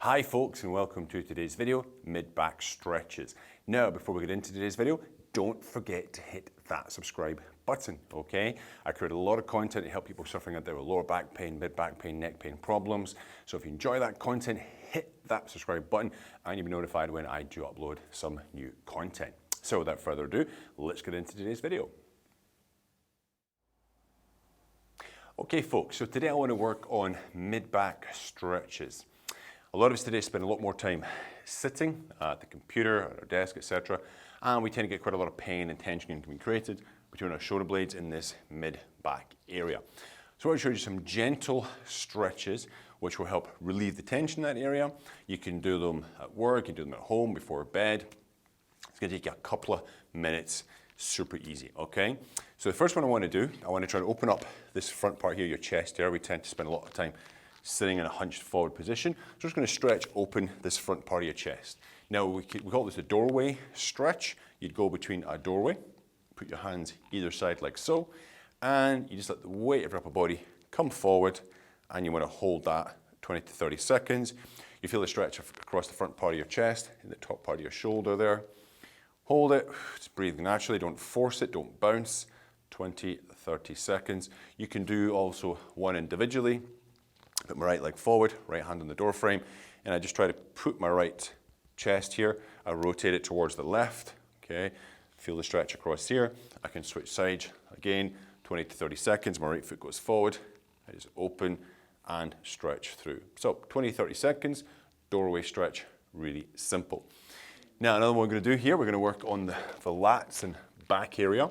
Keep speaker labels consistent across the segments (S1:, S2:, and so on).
S1: Hi folks, and welcome to today's video, mid-back stretches. Now, before we get into today's video, don't forget to hit that subscribe button, okay? I create a lot of content to help people suffering out there with lower back pain, mid-back pain, neck pain problems. So if you enjoy that content, hit that subscribe button and you'll be notified when I do upload some new content. So without further ado, let's get into today's video. Okay folks, so today I want to work on mid-back stretches. A lot of us today spend a lot more time sitting at the computer, at our desk, etc. And we tend to get quite a lot of pain and tension can be created between our shoulder blades in this mid-back area. So I want to show you some gentle stretches which will help relieve the tension in that area. You can do them at work, you can do them at home, before bed. It's going to take you a couple of minutes, super easy, okay? So the first one I want to do, I want to try to open up this front part here, your chest here. We tend to spend a lot of time sitting in a hunched forward position. So I'm just going to stretch open this front part of your chest. Now we call this a doorway stretch. You'd go between a doorway, put your hands either side like so, and you just let the weight of your upper body come forward, and you want to hold that 20 to 30 seconds. You feel the stretch across the front part of your chest, in the top part of your shoulder there. Hold it, just breathe naturally, don't force it, don't bounce. 20, 30 seconds. You can do also one individually. Put my right leg forward, right hand on the door frame, and I just try to put my right chest here. I rotate it towards the left, okay? Feel the stretch across here. I can switch sides again, 20 to 30 seconds. My right foot goes forward. I just open and stretch through. So 20, 30 seconds, doorway stretch, really simple. Now another one we're going to do here, we're going to work on the lats and back area.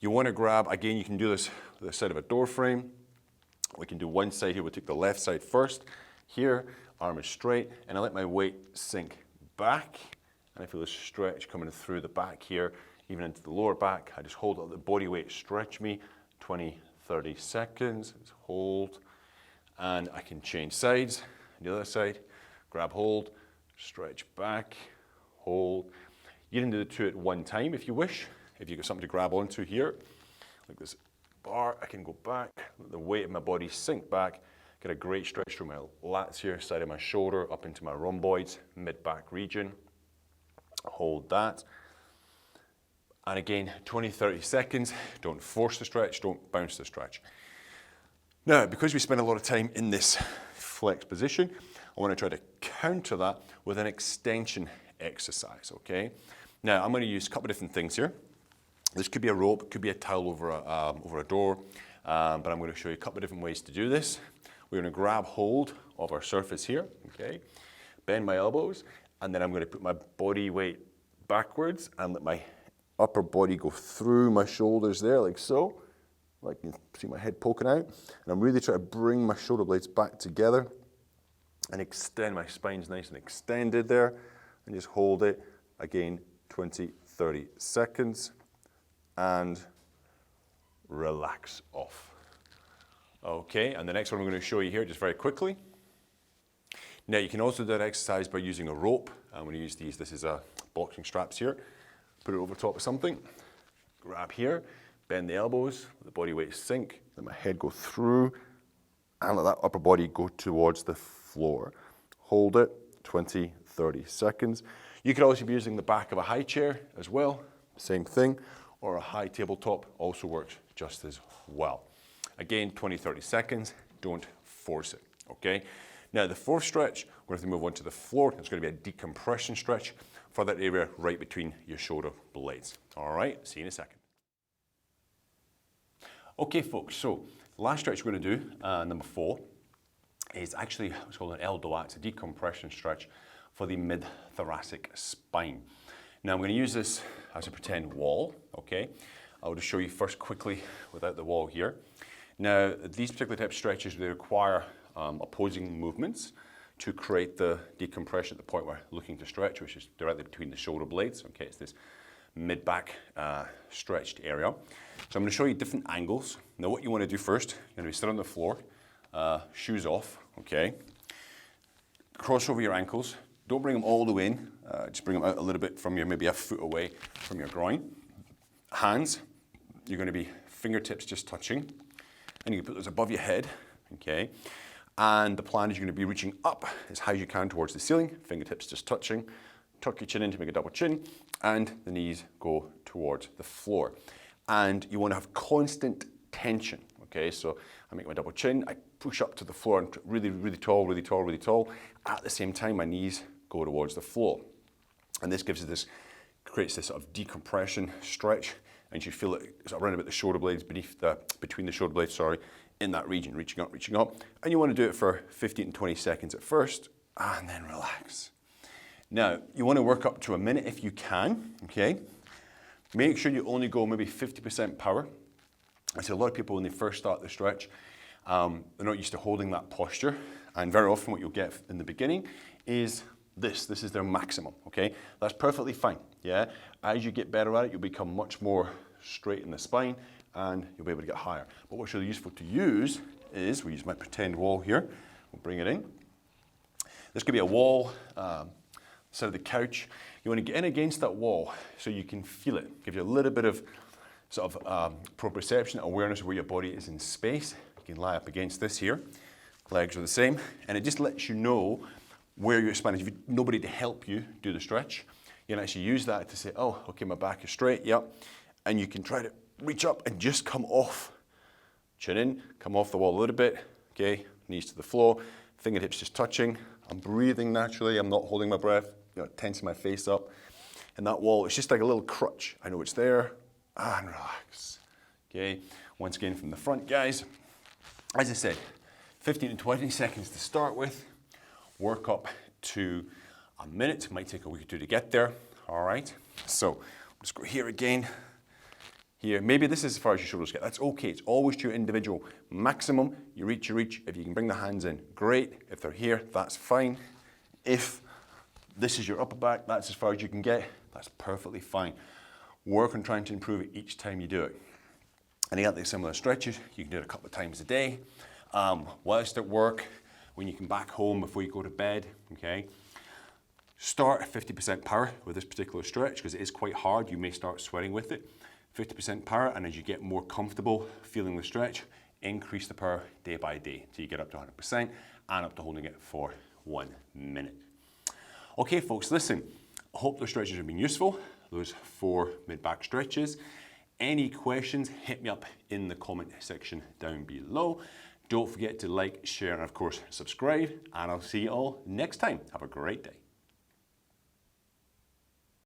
S1: You want to grab, again, you can do this with the side of a door frame. We can do one side here, we'll take the left side first. Here, arm is straight, and I let my weight sink back, and I feel a stretch coming through the back here, even into the lower back. I just hold, let the body weight stretch me, 20, 30 seconds, just hold, and I can change sides. The other side, grab hold, stretch back, hold. You can do the two at one time if you wish. If you've got something to grab onto here, like this bar, I can go back, let the weight of my body sink back, get a great stretch through my lats here, side of my shoulder, up into my rhomboids, mid-back region. Hold that. And again, 20, 30 seconds. Don't force the stretch, don't bounce the stretch. Now, because we spend a lot of time in this flex position, I want to try to counter that with an extension exercise, okay? Now, I'm going to use a couple of different things here. This could be a rope, could be a towel over a door, but I'm going to show you a couple of different ways to do this. We're going to grab hold of our surface here, okay? Bend my elbows, and then I'm going to put my body weight backwards and let my upper body go through my shoulders there, like so. Like you can see my head poking out. And I'm really trying to bring my shoulder blades back together and extend, my spine's nice and extended there. And just hold it, again, 20, 30 seconds. And relax off. Okay, and the next one I'm going to show you here just very quickly. Now you can also do that exercise by using a rope. I'm going to use these, this is a boxing straps here. Put it over top of something, grab here, bend the elbows, let the body weight sink, let my head go through, and let that upper body go towards the floor. Hold it, 20, 30 seconds. You could also be using the back of a high chair as well, same thing. Or a high tabletop also works just as well. Again, 20, 30 seconds, don't force it, okay? Now the fourth stretch, we're going to move on to the floor. It's going to be a decompression stretch for that area right between your shoulder blades. All right, see you in a second. Okay folks, so last stretch we're going to do, number 4, is actually what's called an L-DOA. It's a decompression stretch for the mid-thoracic spine. Now I'm going to use this as a pretend wall, okay? I'll just show you first quickly without the wall here. Now these particular type of stretches, they require opposing movements to create the decompression at the point we're looking to stretch, which is directly between the shoulder blades, okay? It's this mid-back stretched area. So I'm going to show you different angles. Now what you want to do first, you're going to be sitting on the floor, shoes off, okay? Cross over your ankles. Don't bring them all the way in, just bring them out a little bit from your, maybe a foot away from your groin. Hands, you're going to be fingertips just touching, and you can put those above your head, okay? And the plan is you're going to be reaching up as high as you can towards the ceiling, fingertips just touching, tuck your chin in to make a double chin, and the knees go towards the floor. And you want to have constant tension, okay? So I make my double chin, I push up to the floor and really, really tall, really tall, really tall. At the same time, my knees go towards the floor. And this gives you this, creates this sort of decompression stretch, and you feel it sort of around about the shoulder blades, between the shoulder blades, sorry, in that region, reaching up. And you want to do it for 15 to 20 seconds at first, and then relax. Now, you want to work up to a minute if you can, okay? Make sure you only go maybe 50% power. I see a lot of people when they first start the stretch, they're not used to holding that posture, and very often what you'll get in the beginning is this is their maximum, okay? That's perfectly fine, yeah? As you get better at it, you'll become much more straight in the spine, and you'll be able to get higher. But what's really useful to use is, we use my pretend wall here, we'll bring it in. This could be a wall, side of the couch. You want to get in against that wall so you can feel it. Give you a little bit of sort of proprioception, awareness of where your body is in space. You can lie up against this here. Legs are the same. And it just lets you know where your spine is. If you've nobody to help you do the stretch, you can actually use that to say, oh, okay, my back is straight, yep. And you can try to reach up and just come off. Chin in, come off the wall a little bit, okay? Knees to the floor, fingertips just touching. I'm breathing naturally, I'm not holding my breath, tensing my face up. And that wall, it's just like a little crutch. I know it's there, and relax. Okay, once again from the front, guys. As I said, 15 to 20 seconds to start with. Work up to a minute, might take a week or two to get there. All right, so let's go here again. Here, maybe this is as far as your shoulders get. That's okay, it's always to your individual maximum. You reach. If you can bring the hands in, great. If they're here, that's fine. If this is your upper back, that's as far as you can get, that's perfectly fine. Work on trying to improve it each time you do it. And you got the similar stretches, you can do it a couple of times a day. Whilst at work, when you come back home before you go to bed, okay? Start at 50% power with this particular stretch because it is quite hard. You may start sweating with it. 50% power, and as you get more comfortable feeling the stretch, increase the power day by day until you get up to 100% and up to holding it for 1 minute. Okay, folks, listen, I hope those stretches have been useful, those 4 mid-back stretches. Any questions, hit me up in the comment section down below. Don't forget to like, share, and of course, subscribe, and I'll see you all next time. Have a great day.